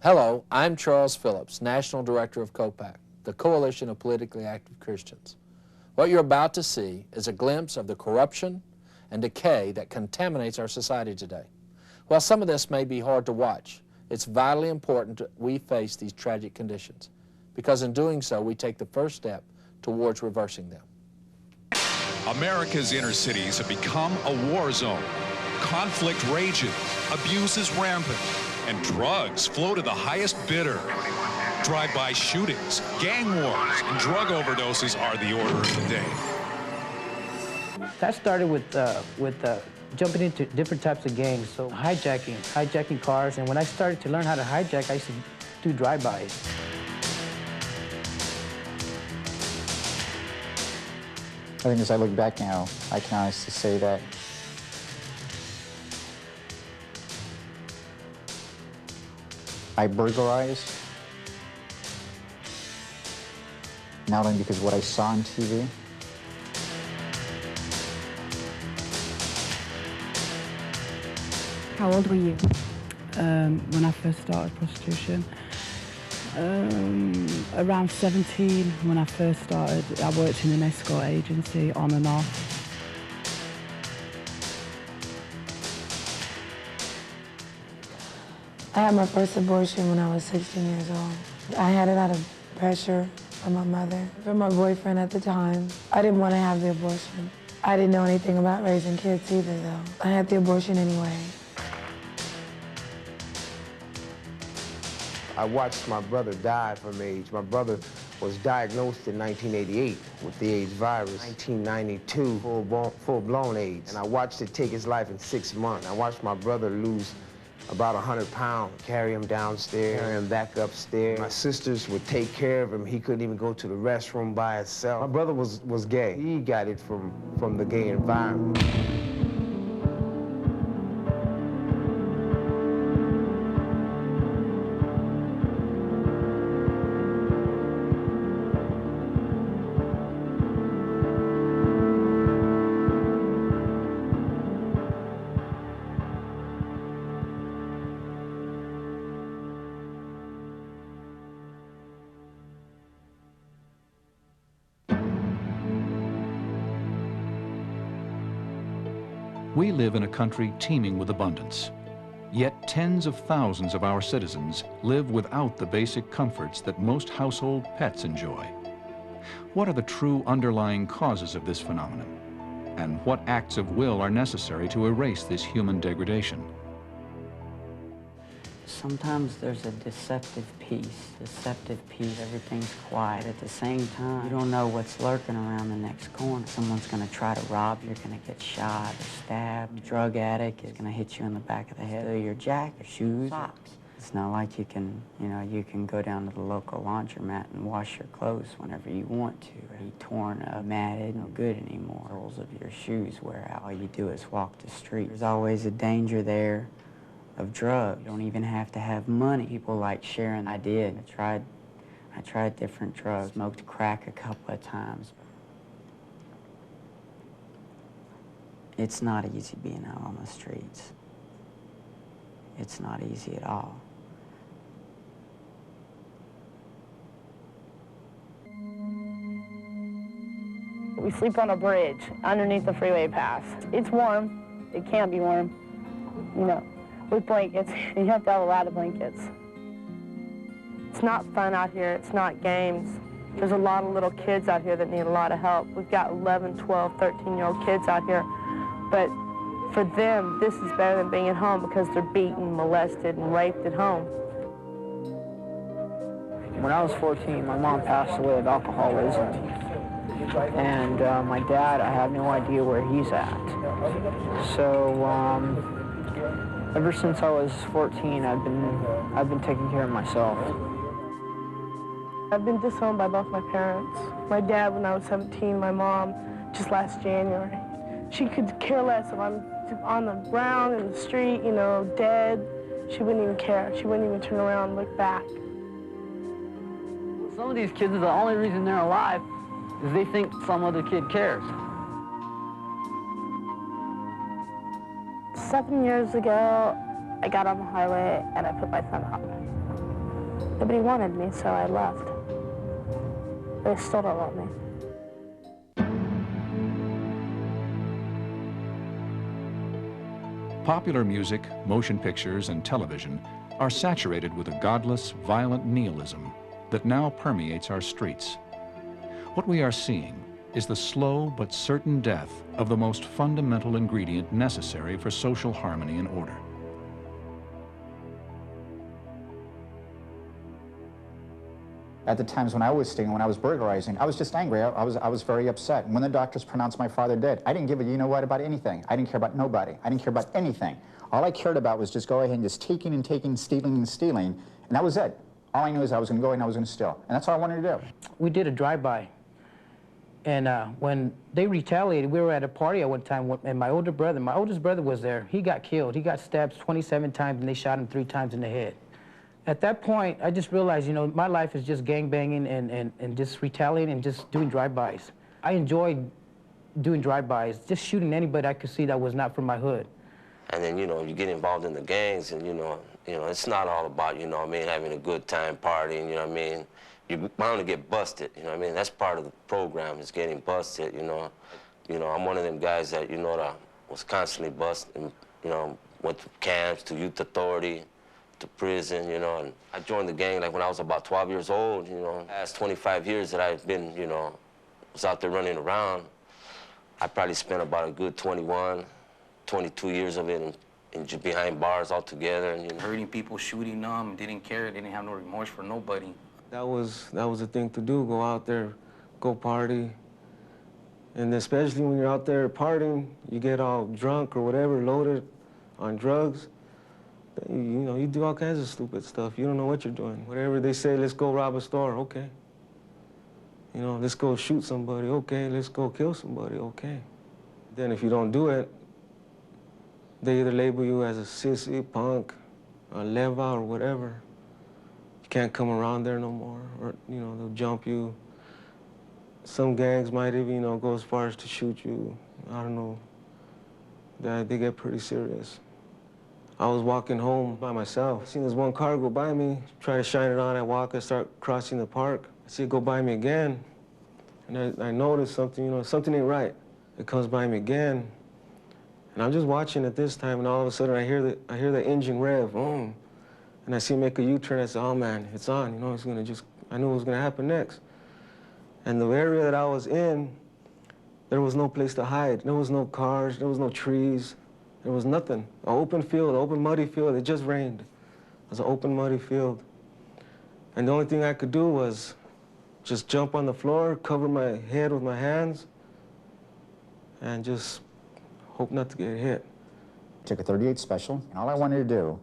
Hello, I'm Charles Phillips, National Director of COPAC, the Coalition of Politically Active Christians. What you're about to see is a glimpse of the corruption and decay that contaminates our society today. While some of this may be hard to watch, it's vitally important that we face these tragic conditions, because in doing so, we take the first step towards reversing them. America's inner cities have become a war zone. Conflict rages, abuse is rampant, and drugs flow to the highest bidder. Drive-by shootings, gang wars, and drug overdoses are the order of the day. That started with jumping into different types of gangs, so hijacking cars, and when I started to learn how to hijack, I used to do drive-bys. I think as I look back now, I can honestly say that I burglarized, not only because of what I saw on TV. How old were you? When I first started prostitution. Around 17 when I first started. I worked in an escort agency on and off. I had my first abortion when I was 16 years old. I had it out of pressure from my mother, from my boyfriend at the time. I didn't want to have the abortion. I didn't know anything about raising kids either, though. I had the abortion anyway. I watched my brother die from AIDS. My brother was diagnosed in 1988 with the AIDS virus. 1992, full-blown AIDS. And I watched it take his life in 6 months. I watched my brother lose about 100 pounds, carry him downstairs, carry him back upstairs. My sisters would take care of him. He couldn't even go to the restroom by himself. My brother was gay. He got it from the gay environment. We live in a country teeming with abundance, yet tens of thousands of our citizens live without the basic comforts that most household pets enjoy. What are the true underlying causes of this phenomenon? And what acts of will are necessary to erase this human degradation? Sometimes there's a deceptive peace. Everything's quiet. At the same time, you don't know what's lurking around the next corner. Someone's gonna try to rob you, you're gonna get shot or stabbed. A drug addict is gonna hit you in the back of the head. So your jacket, shoes, socks. It's not like you can, you can go down to the local laundromat and wash your clothes whenever you want to. Be torn up, matted, no good anymore. Soles of your shoes wear out. All you do is walk the street. There's always a danger there of drugs. You don't even have to have money. People like sharing. I did. I tried different drugs. Smoked crack a couple of times. It's not easy being out on the streets. It's not easy at all. We sleep on a bridge underneath the freeway pass. It's warm. It can be warm, with blankets. You have to have a lot of blankets. It's not fun out here. It's not games. There's a lot of little kids out here that need a lot of help. We've got 11, 12, 13-year-old kids out here. But for them, this is better than being at home because they're beaten, molested, and raped at home. When I was 14, my mom passed away of alcoholism. And my dad, I have no idea where he's at. So ever since I was 14, I've been taking care of myself. I've been disowned by both my parents. My dad when I was 17, my mom just last January. She could care less if I'm on the ground, in the street, dead. She wouldn't even care. She wouldn't even turn around and look back. Some of these kids, the only reason they're alive is they think some other kid cares. 7 years ago, I got on the highway and I put my thumb out. Nobody wanted me, so I left. They still don't want me. Popular music, motion pictures, and television are saturated with a godless, violent nihilism that now permeates our streets. What we are seeing is the slow but certain death of the most fundamental ingredient necessary for social harmony and order. At the times when I was stealing, when I was burglarizing, I was just angry. I was very upset. And when the doctors pronounced my father dead, I didn't give a you-know-what about anything. I didn't care about nobody. I didn't care about anything. All I cared about was just go ahead and just taking and taking, stealing and stealing, and that was it. All I knew is I was going to go ahead and I was going to steal. And that's all I wanted to do. We did a drive-by. And when they retaliated, we were at a party at one time, and my oldest brother was there. He got killed. He got stabbed 27 times, and they shot him 3 times in the head. At that point, I just realized, you know, my life is just gangbanging and just retaliating and just doing drive-bys. I enjoyed doing drive-bys, just shooting anybody I could see that was not from my hood. And then, you know, you get involved in the gangs, and, you know, it's not all about, you know what I mean, having a good time partying, you know what I mean? You're bound to get busted, you know what I mean? That's part of the program, is getting busted, you know. You know, I'm one of them guys that, you know, that was constantly busted, you know, went to camps, to youth authority, to prison, you know, and I joined the gang like when I was about 12 years old, you know. The last 25 years that I've been, you know, was out there running around, I probably spent about a good 21, 22 years of it in behind bars altogether. And, you know. Hurting people, shooting them, didn't care, didn't have no remorse for nobody. That was the thing to do, go out there, go party. And especially when you're out there partying, you get all drunk or whatever, loaded on drugs. You know, you do all kinds of stupid stuff. You don't know what you're doing. Whatever they say, let's go rob a store, okay. You know, let's go shoot somebody, okay. Let's go kill somebody, okay. Then if you don't do it, they either label you as a sissy, punk, a leva, or whatever. You can't come around there no more, or, you know, they'll jump you. Some gangs might even, you know, go as far as to shoot you. I don't know. They get pretty serious. I was walking home by myself. I seen this one car go by me, try to shine it on. I walk, I start crossing the park. I see it go by me again, and I notice something, you know, something ain't right. It comes by me again, and I'm just watching it this time, and all of a sudden I hear the engine rev, and I see him make a U-turn. I said, oh man, it's on, you know, it's gonna just, I knew what was gonna happen next. And the area that I was in, there was no place to hide. There was no cars, there was no trees. There was nothing. An open field, an open muddy field. It just rained. It was an open muddy field. And the only thing I could do was just jump on the floor, cover my head with my hands, and just hope not to get hit. I took a 38 special, and all I wanted to do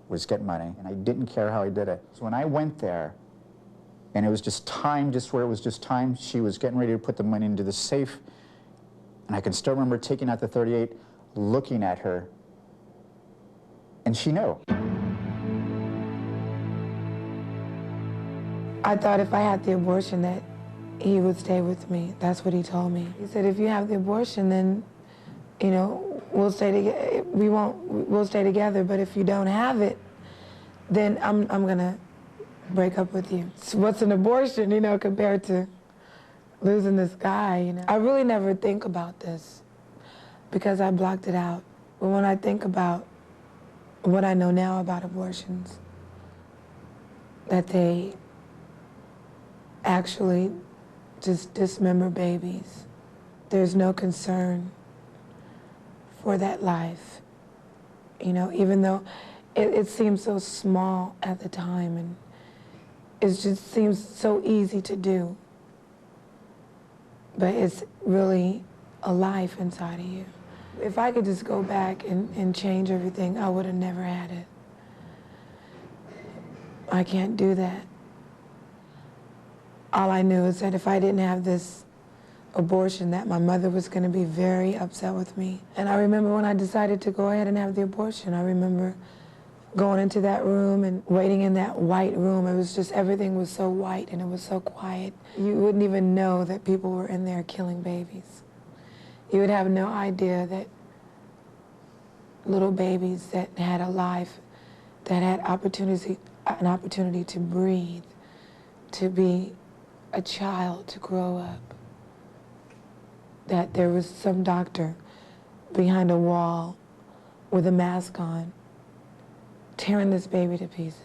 was get money, and I didn't care how I did it. So when I went there, and it was just time, just where it was just time, she was getting ready to put the money into the safe, and I can still remember taking out the 38, looking at her, and she knew. I thought if I had the abortion that he would stay with me. That's what he told me. He said, if you have the abortion, then, you know, we'll stay together. We'll stay together, but if you don't have it, then I'm gonna break up with you. So what's an abortion, you know, compared to losing this guy, you know? I really never think about this, because I blocked it out. But when I think about what I know now about abortions, that they actually just dismember babies. There's no concern for that life. You know, even though it seems so small at the time, and it just seems so easy to do. But it's really a life inside of you. If I could just go back and change everything, I would have never had it. I can't do that. All I knew is that if I didn't have this abortion, that my mother was going to be very upset with me. And I remember when I decided to go ahead and have the abortion, I remember going into that room and waiting in that white room. It was just, everything was so white and it was so quiet. You wouldn't even know that people were in there killing babies. You would have no idea that little babies that had a life, that had an opportunity to breathe, to be a child, to grow up. That there was some doctor behind a wall with a mask on, tearing this baby to pieces.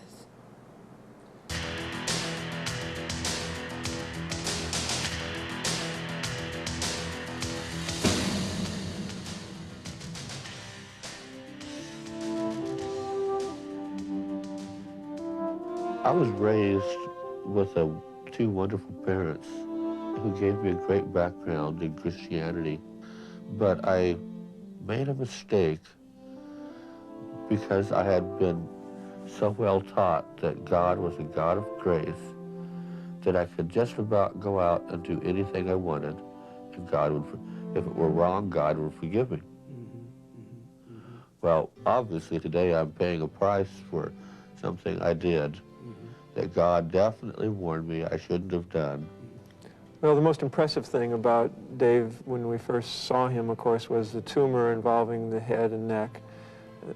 I was raised with two wonderful parents who gave me a great background in Christianity, but I made a mistake because I had been so well taught that God was a God of grace that I could just about go out and do anything I wanted, and God would, if it were wrong, God would forgive me. Well, obviously today I'm paying a price for something I did that God definitely warned me I shouldn't have done. Well, the most impressive thing about Dave when we first saw him, of course, was the tumor involving the head and neck.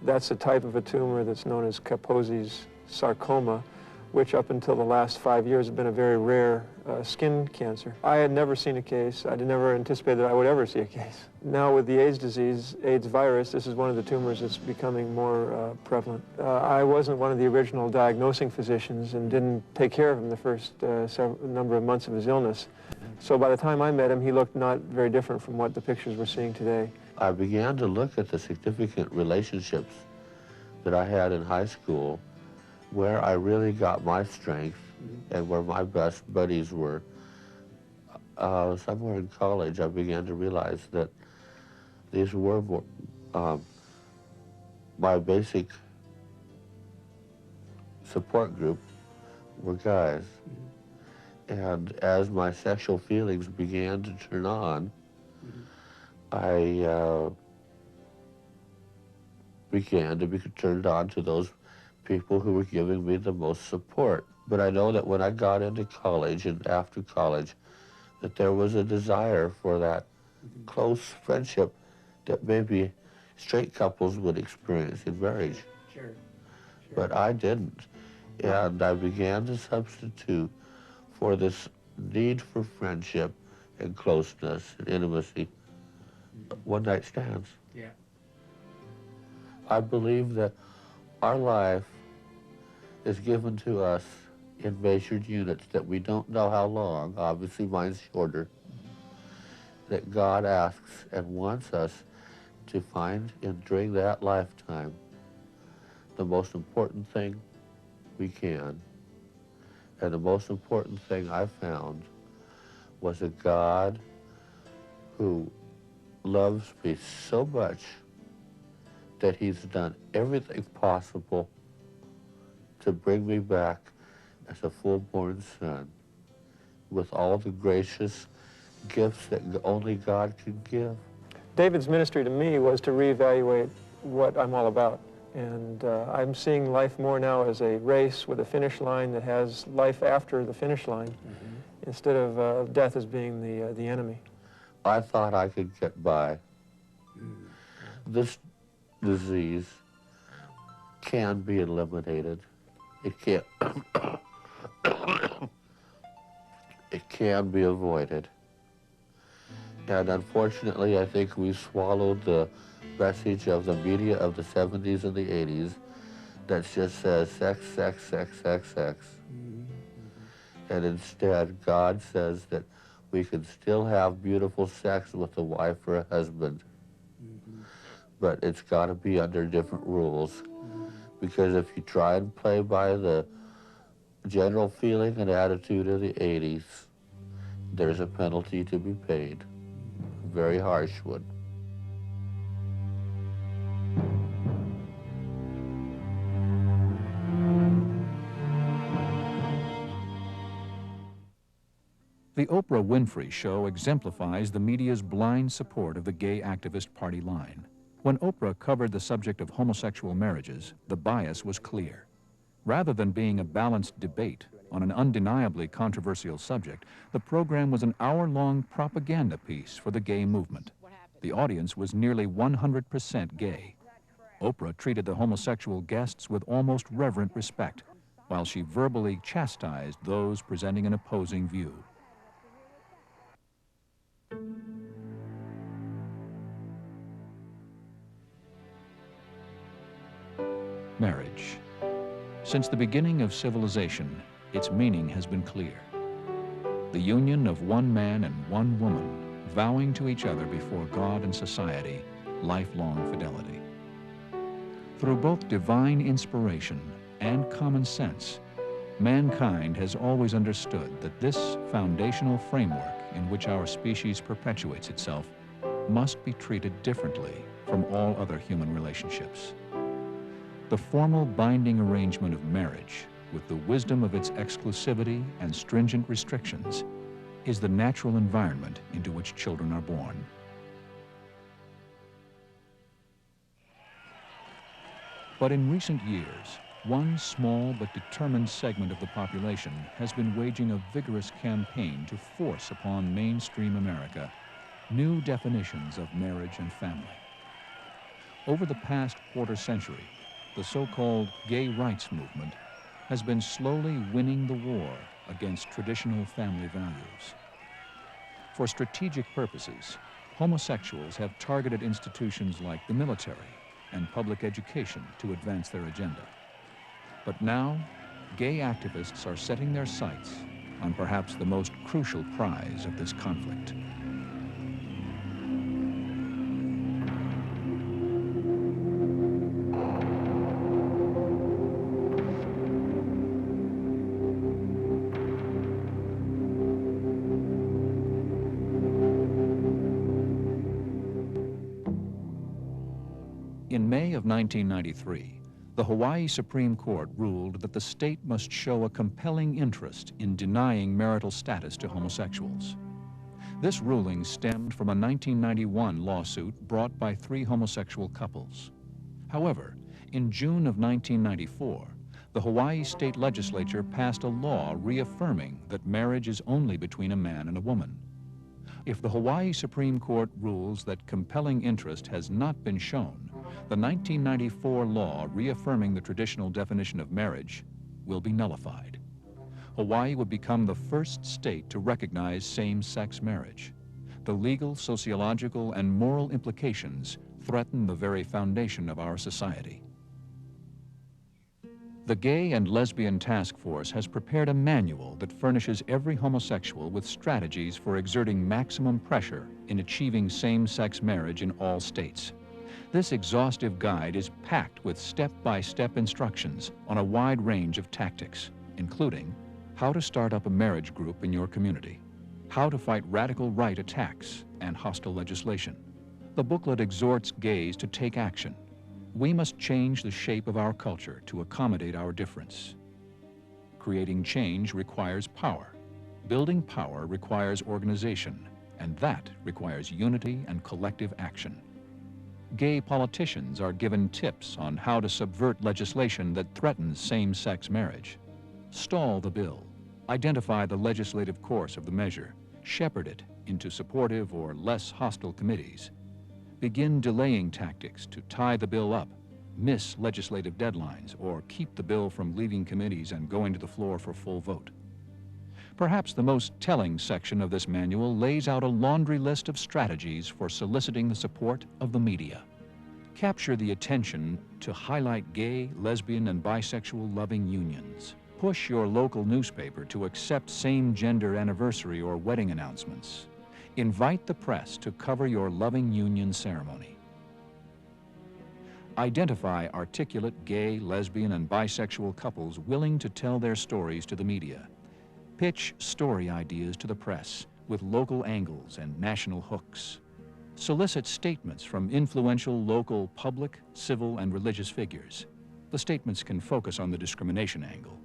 That's a type of a tumor that's known as Kaposi's sarcoma, which up until the last 5 years has been a very rare skin cancer. I had never seen a case. I never anticipated that I would ever see a case. Now with the AIDS disease, AIDS virus, this is one of the tumors that's becoming more prevalent. I wasn't one of the original diagnosing physicians and didn't take care of him the first number of months of his illness. So by the time I met him, he looked not very different from what the pictures we're seeing today. I began to look at the significant relationships that I had in high school, where I really got my strength and where my best buddies were. Somewhere in college, I began to realize that these were my basic support group were guys. And as my sexual feelings began to turn on, I began to be turned on to those people who were giving me the most support. But I know that when I got into college and after college, that there was a desire for that close friendship that maybe straight couples would experience in marriage. Sure. But I didn't. And I began to substitute for this need for friendship and closeness and intimacy one-night stands. Yeah. I believe that our life is given to us in measured units that we don't know how long, obviously mine's shorter, that God asks and wants us to find during that lifetime the most important thing we can. And the most important thing I found was a God who loves me so much that he's done everything possible to bring me back as a full-born son with all the gracious gifts that only God can give. David's ministry to me was to reevaluate what I'm all about. And I'm seeing life more now as a race with a finish line that has life after the finish line, instead of death as being the enemy. I thought I could get by. This disease can be eliminated. It can't. It can be avoided. And unfortunately, I think we swallowed the message of the media of the 70s and the 80s that just says sex, sex, sex, sex, sex. And instead, God says that we can still have beautiful sex with a wife or a husband, but it's got to be under different rules. Because if you try and play by the general feeling and attitude of the 80s, there's a penalty to be paid, a very harsh one. The Oprah Winfrey Show exemplifies the media's blind support of the gay activist party line. When Oprah covered the subject of homosexual marriages, the bias was clear. Rather than being a balanced debate on an undeniably controversial subject, the program was an hour-long propaganda piece for the gay movement. The audience was nearly 100% gay. Oprah treated the homosexual guests with almost reverent respect, while she verbally chastised those presenting an opposing view. Marriage. Since the beginning of civilization, its meaning has been clear. The union of one man and one woman, vowing to each other before God and society lifelong fidelity. Through both divine inspiration and common sense, mankind has always understood that this foundational framework in which our species perpetuates itself must be treated differently from all other human relationships. The formal binding arrangement of marriage, with the wisdom of its exclusivity and stringent restrictions, is the natural environment into which children are born. But in recent years, one small but determined segment of the population has been waging a vigorous campaign to force upon mainstream America new definitions of marriage and family. Over the past quarter century, the so-called gay rights movement has been slowly winning the war against traditional family values. For strategic purposes, homosexuals have targeted institutions like the military and public education to advance their agenda. But now, gay activists are setting their sights on perhaps the most crucial prize of this conflict. In May of 1993, the Hawaii Supreme Court ruled that the state must show a compelling interest in denying marital status to homosexuals. This ruling stemmed from a 1991 lawsuit brought by 3 homosexual couples. However, in June of 1994, the Hawaii state legislature passed a law reaffirming that marriage is only between a man and a woman. If the Hawaii Supreme Court rules that compelling interest has not been shown, the 1994 law reaffirming the traditional definition of marriage will be nullified. Hawaii would become the first state to recognize same-sex marriage. The legal, sociological, and moral implications threaten the very foundation of our society. The Gay and Lesbian Task Force has prepared a manual that furnishes every homosexual with strategies for exerting maximum pressure in achieving same-sex marriage in all states. This exhaustive guide is packed with step-by-step instructions on a wide range of tactics, including how to start up a marriage group in your community, how to fight radical right attacks and hostile legislation. The booklet exhorts gays to take action. We must change the shape of our culture to accommodate our difference. Creating change requires power. Building power requires organization, and that requires unity and collective action. Gay politicians are given tips on how to subvert legislation that threatens same-sex marriage. Stall the bill, identify the legislative course of the measure, shepherd it into supportive or less hostile committees. Begin delaying tactics to tie the bill up, miss legislative deadlines, or keep the bill from leaving committees and going to the floor for full vote. Perhaps the most telling section of this manual lays out a laundry list of strategies for soliciting the support of the media. Capture the attention to highlight gay, lesbian, and bisexual loving unions. Push your local newspaper to accept same-gender anniversary or wedding announcements. Invite the press to cover your loving union ceremony. Identify articulate gay, lesbian, and bisexual couples willing to tell their stories to the media. Pitch story ideas to the press with local angles and national hooks. Solicit statements from influential local public, civil, and religious figures. The statements can focus on the discrimination angle.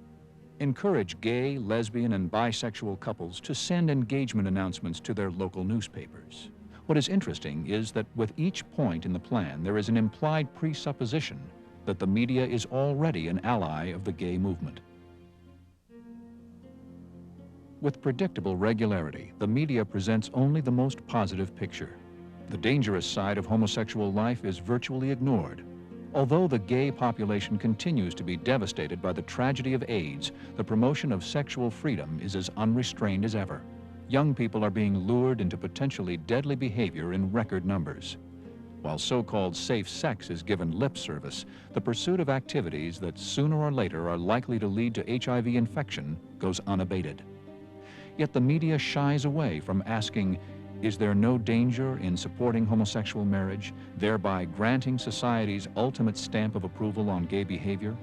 Encourage gay, lesbian, and bisexual couples to send engagement announcements to their local newspapers. What is interesting is that with each point in the plan, there is an implied presupposition that the media is already an ally of the gay movement. With predictable regularity, the media presents only the most positive picture. The dangerous side of homosexual life is virtually ignored. Although the gay population continues to be devastated by the tragedy of AIDS, the promotion of sexual freedom is as unrestrained as ever. Young people are being lured into potentially deadly behavior in record numbers. While so-called safe sex is given lip service, the pursuit of activities that sooner or later are likely to lead to HIV infection goes unabated. Yet the media shies away from asking, is there no danger in supporting homosexual marriage, thereby granting society's ultimate stamp of approval on gay behavior?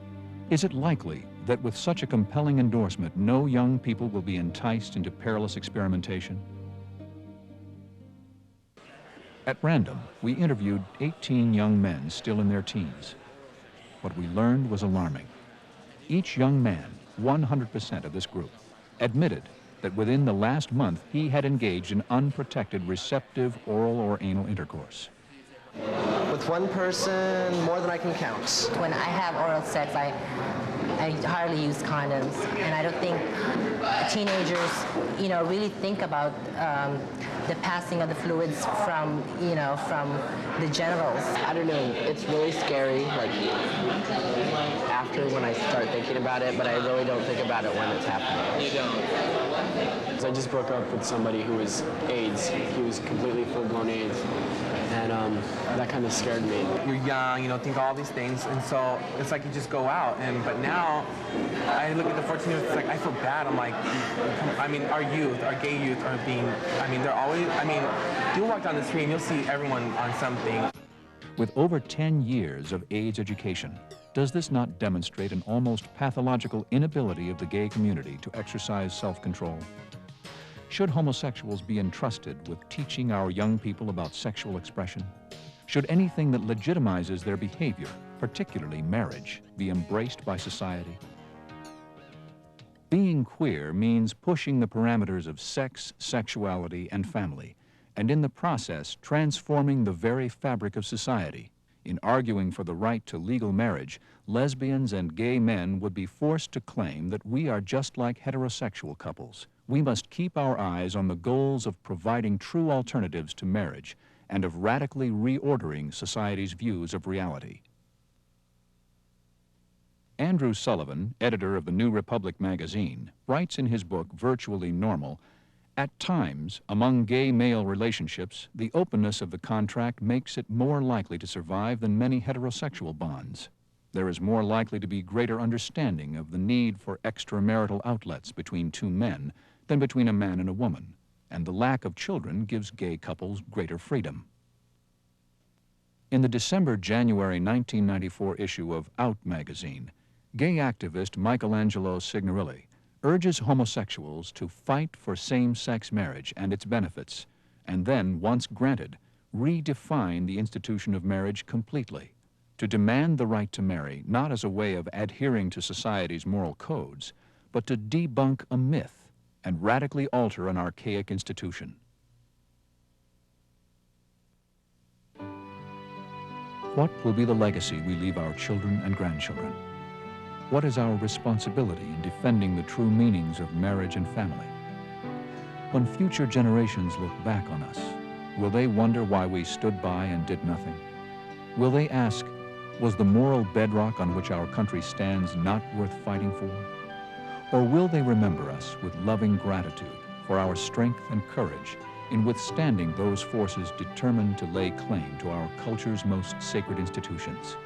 Is it likely that with such a compelling endorsement, no young people will be enticed into perilous experimentation? At random, we interviewed 18 young men still in their teens. What we learned was alarming. Each young man, 100% of this group, admitted that within the last month he had engaged in unprotected receptive oral or anal intercourse. With one person, more than I can count. When I have oral sex, I hardly use condoms, and I don't think teenagers, really think about the passing of the fluids from the genitals. I don't know, it's really scary, like, after when I start thinking about it, but I really don't think about it when it's happening. You don't? I just broke up with somebody who was AIDS. He was completely full-blown AIDS. And that kind of scared me. You're young, think all these things, and so it's like you just go out. But now, I look at the 14-year-olds, it's like I feel bad. I'm like, our youth, our gay youth are being, they're always, you'll walk down the street and you'll see everyone on something. With over 10 years of AIDS education, does this not demonstrate an almost pathological inability of the gay community to exercise self-control? Should homosexuals be entrusted with teaching our young people about sexual expression? Should anything that legitimizes their behavior, particularly marriage, be embraced by society? Being queer means pushing the parameters of sex, sexuality, and family, and in the process transforming the very fabric of society. In arguing for the right to legal marriage, lesbians and gay men would be forced to claim that we are just like heterosexual couples. We must keep our eyes on the goals of providing true alternatives to marriage and of radically reordering society's views of reality. Andrew Sullivan, editor of the New Republic magazine, writes in his book Virtually Normal, at times, among gay male relationships, the openness of the contract makes it more likely to survive than many heterosexual bonds. There is more likely to be greater understanding of the need for extramarital outlets between two men than between a man and a woman, and the lack of children gives gay couples greater freedom. In the December-January 1994 issue of Out magazine, gay activist Michelangelo Signorilli urges homosexuals to fight for same-sex marriage and its benefits, and then, once granted, redefine the institution of marriage completely, to demand the right to marry not as a way of adhering to society's moral codes, but to debunk a myth and radically alter an archaic institution. What will be the legacy we leave our children and grandchildren? What is our responsibility in defending the true meanings of marriage and family? When future generations look back on us, will they wonder why we stood by and did nothing? Will they ask, was the moral bedrock on which our country stands not worth fighting for? Or will they remember us with loving gratitude for our strength and courage in withstanding those forces determined to lay claim to our culture's most sacred institutions?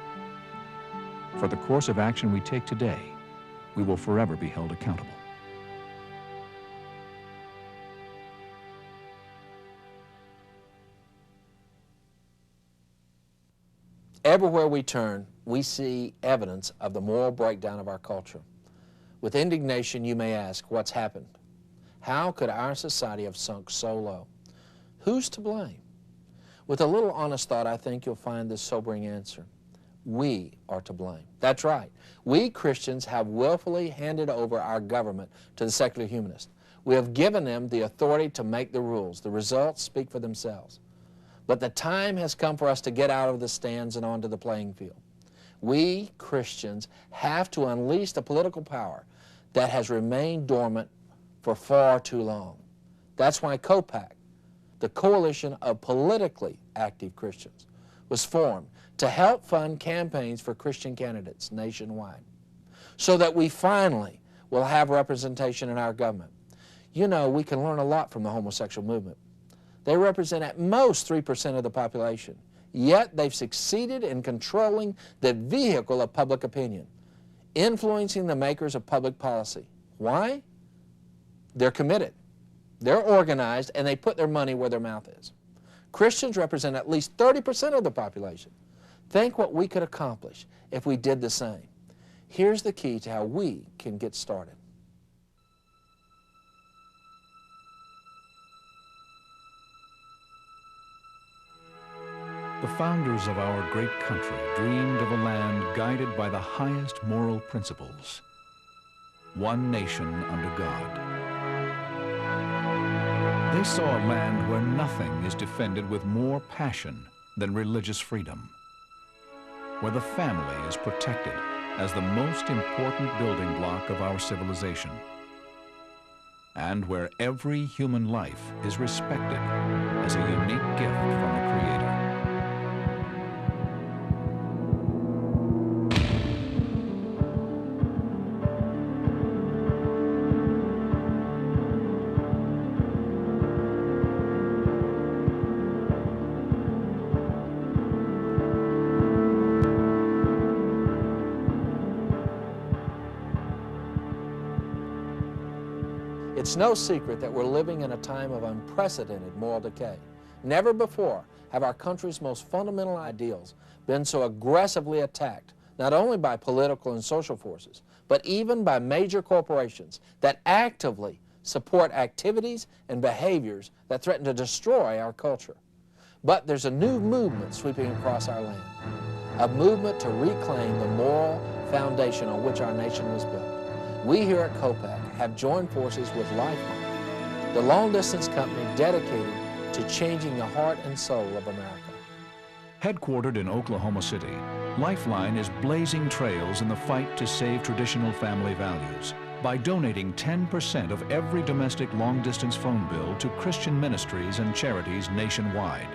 For the course of action we take today, we will forever be held accountable. Everywhere we turn, we see evidence of the moral breakdown of our culture. With indignation, you may ask, what's happened? How could our society have sunk so low? Who's to blame? With a little honest thought, I think you'll find this sobering answer. We are to blame. That's right. We Christians have willfully handed over our government to the secular humanists. We have given them the authority to make the rules. The results speak for themselves. But the time has come for us to get out of the stands and onto the playing field. We Christians have to unleash the political power that has remained dormant for far too long. That's why COPAC, the Coalition of Politically Active Christians, was formed to help fund campaigns for Christian candidates nationwide so that we finally will have representation in our government. You know, we can learn a lot from the homosexual movement. They represent at most 3% of the population, yet they've succeeded in controlling the vehicle of public opinion, influencing the makers of public policy. Why? They're committed, they're organized, and they put their money where their mouth is. Christians represent at least 30% of the population. Think what we could accomplish if we did the same. Here's the key to how we can get started. The founders of our great country dreamed of a land guided by the highest moral principles. One nation under God. They saw a land where nothing is defended with more passion than religious freedom, where the family is protected as the most important building block of our civilization, and where every human life is respected as a unique gift from the Creator. It's no secret that we're living in a time of unprecedented moral decay. Never before have our country's most fundamental ideals been so aggressively attacked, not only by political and social forces, but even by major corporations that actively support activities and behaviors that threaten to destroy our culture. But there's a new movement sweeping across our land, a movement to reclaim the moral foundation on which our nation was built. We here at COPAC have joined forces with Lifeline, the long-distance company dedicated to changing the heart and soul of America. Headquartered in Oklahoma City, Lifeline is blazing trails in the fight to save traditional family values by donating 10% of every domestic long-distance phone bill to Christian ministries and charities nationwide.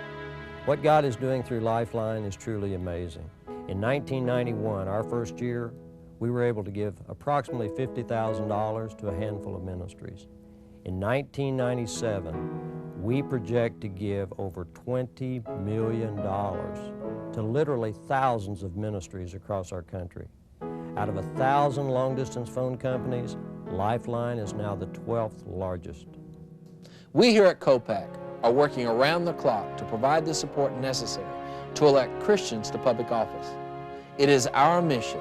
What God is doing through Lifeline is truly amazing. In 1991, our first year, we were able to give approximately $50,000 to a handful of ministries. In 1997, we project to give over $20 million to literally thousands of ministries across our country. Out of 1,000 long-distance phone companies, Lifeline is now the 12th largest. We here at COPAC are working around the clock to provide the support necessary to elect Christians to public office. It is our mission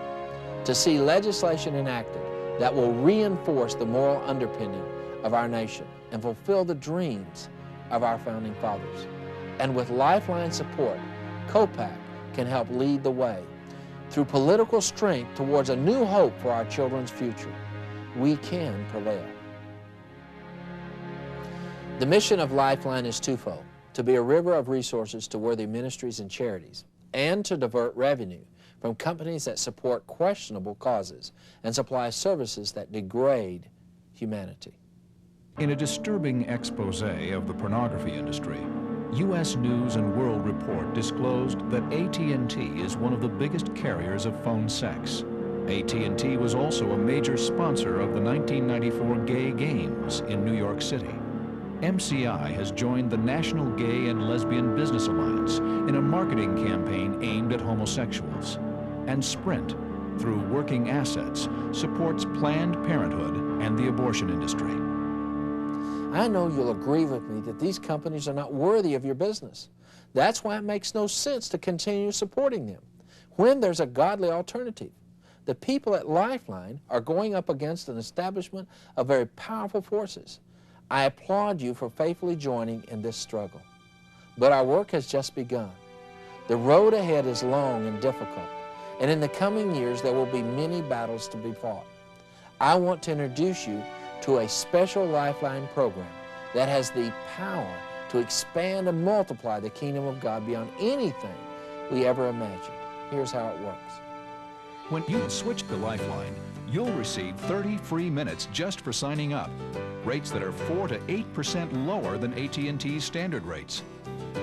to see legislation enacted that will reinforce the moral underpinning of our nation and fulfill the dreams of our founding fathers. And with Lifeline support, COPAC can help lead the way through political strength towards a new hope for our children's future. We can prevail. The mission of Lifeline is twofold: to be a river of resources to worthy ministries and charities, and to divert revenue from companies that support questionable causes and supply services that degrade humanity. In a disturbing expose of the pornography industry, U.S. News and World Report disclosed that AT&T is one of the biggest carriers of phone sex. AT&T was also a major sponsor of the 1994 Gay Games in New York City. MCI has joined the National Gay and Lesbian Business Alliance in a marketing campaign aimed at homosexuals. And Sprint, through Working Assets, supports Planned Parenthood and the abortion industry. I know you'll agree with me that these companies are not worthy of your business. That's why it makes no sense to continue supporting them when there's a godly alternative. The people at Lifeline are going up against an establishment of very powerful forces. I applaud you for faithfully joining in this struggle. But our work has just begun. The road ahead is long and difficult, and in the coming years there will be many battles to be fought. I want to introduce you to a special Lifeline program that has the power to expand and multiply the kingdom of God beyond anything we ever imagined. Here's how it works. When you switch to Lifeline, you'll receive 30 free minutes just for signing up. rates that are 4 to 8% lower than AT&T's standard rates.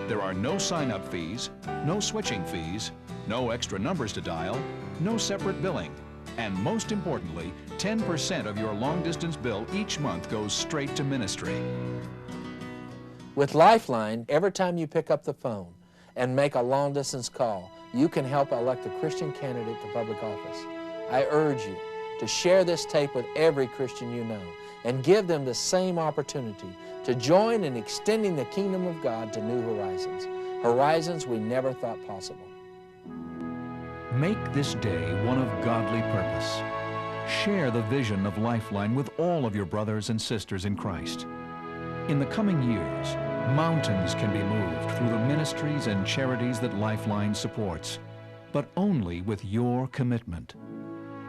There are no sign-up fees, no switching fees, no extra numbers to dial, no separate billing, and most importantly, 10% of your long-distance bill each month goes straight to ministry. With Lifeline, every time you pick up the phone and make a long-distance call, you can help elect a Christian candidate to public office. I urge you to share this tape with every Christian you know and give them the same opportunity to join in extending the kingdom of God to new horizons, horizons we never thought possible. Make this day one of godly purpose. Share the vision of Lifeline with all of your brothers and sisters in Christ. In the coming years, mountains can be moved through the ministries and charities that Lifeline supports, but only with your commitment.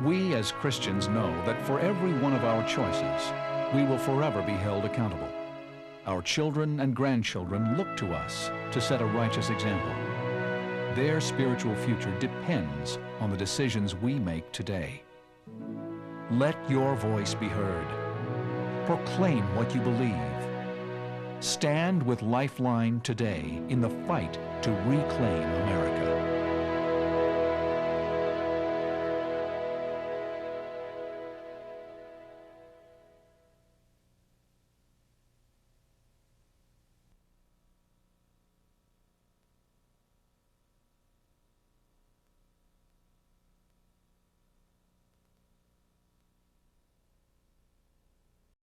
We as Christians know that for every one of our choices, we will forever be held accountable. Our children and grandchildren look to us to set a righteous example. Their spiritual future depends on the decisions we make today. Let your voice be heard. Proclaim what you believe. Stand with Lifeline today in the fight to reclaim America.